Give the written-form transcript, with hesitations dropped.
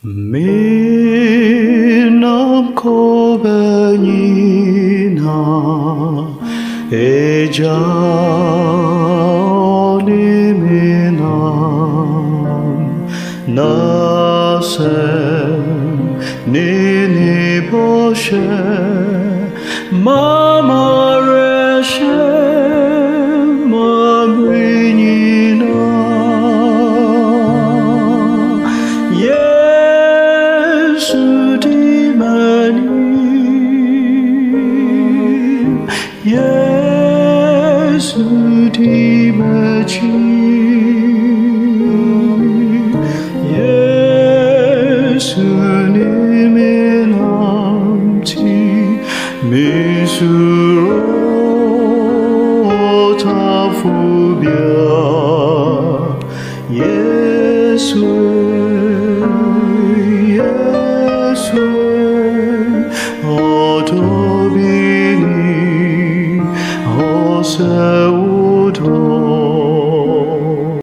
민남 고백이나 애자님이남 나세 니니보셰 마마레셰 마브리니나 예수 디마니 예수 디마치 예수님의 남지 미수로 다 후벼 예수의 어도비니 어세워